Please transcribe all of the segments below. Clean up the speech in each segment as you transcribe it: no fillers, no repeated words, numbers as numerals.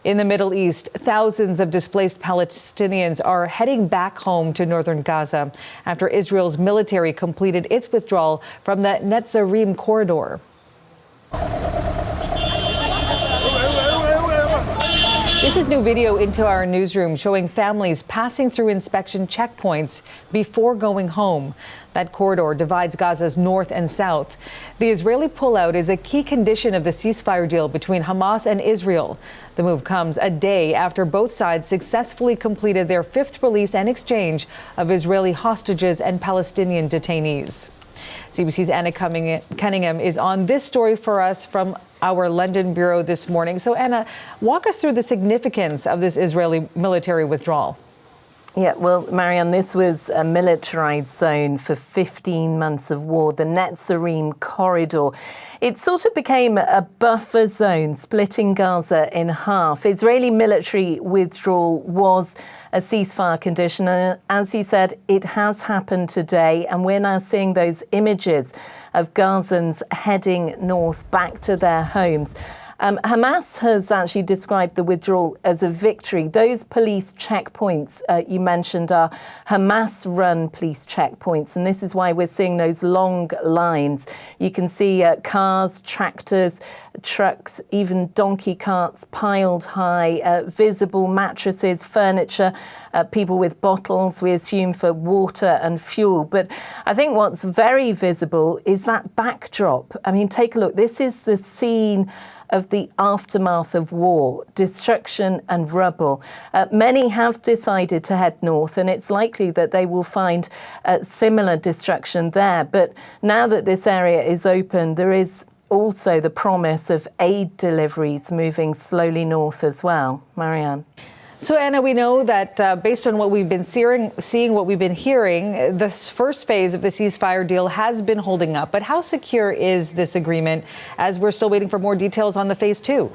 In the Middle East, thousands of displaced Palestinians are heading back home to northern Gaza after Israel's military completed its withdrawal from the Netzarim corridor. This is new video into our newsroom showing families passing through inspection checkpoints before going home. That corridor divides Gaza's north and south. The Israeli pullout is a key condition of the ceasefire deal between Hamas and Israel. The move comes a day after both sides successfully completed their fifth release and exchange of Israeli hostages and Palestinian detainees. CBC's Anna Cunningham is on this story for us from our London bureau this morning. So, Anna, walk us through the significance of this Israeli military withdrawal. Yeah, well, Marianne, this was a militarized zone for 15 months of war, the Netzarim corridor. It sort of became a buffer zone, splitting Gaza in half. Israeli military withdrawal was a ceasefire condition. And as you said, it has happened today. And we're now seeing those images of Gazans heading north back to their homes. Hamas has actually described the withdrawal as a victory. Those police checkpoints you mentioned are Hamas-run police checkpoints, and this is why we're seeing those long lines. You can see cars, tractors, trucks, even donkey carts piled high, visible mattresses, furniture, people with bottles, we assume, for water and fuel. But I think what's very visible is that backdrop. I mean, take a look. This is the scene of the aftermath of war, destruction and rubble. Many have decided to head north, and it's likely that they will find similar destruction there. But now that this area is open, there is also the promise of aid deliveries moving slowly north as well. Marianne. So, Anna, we know that based on what we've been seeing, what we've been hearing, this first phase of the ceasefire deal has been holding up. But how secure is this agreement as we're still waiting for more details on the phase two?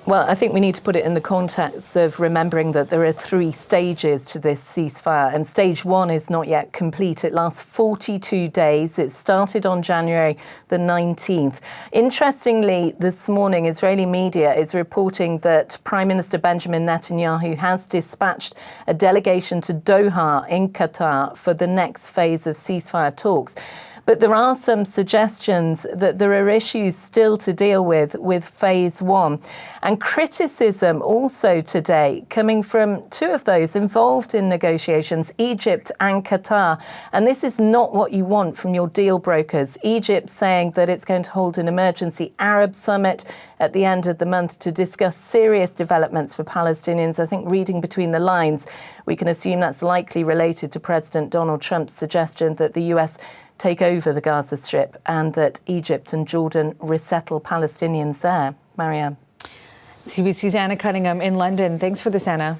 Well, I think we need to put it in the context of remembering that there are 3 stages to this ceasefire, and stage 1 is not yet complete. It lasts 42 days. It started on January the 19th. Interestingly, this morning, Israeli media is reporting that Prime Minister Benjamin Netanyahu has dispatched a delegation to Doha in Qatar for the next phase of ceasefire talks. But there are some suggestions that there are issues still to deal with phase 1. And criticism also today coming from 2 of those involved in negotiations, Egypt and Qatar. And this is not what you want from your deal brokers. Egypt saying that it's going to hold an emergency Arab summit at the end of the month to discuss serious developments for Palestinians. I think reading between the lines, we can assume that's likely related to President Donald Trump's suggestion that the US take over the Gaza Strip and that Egypt and Jordan resettle Palestinians there. Marianne. CBC's Anna Cunningham in London. Thanks for this, Anna.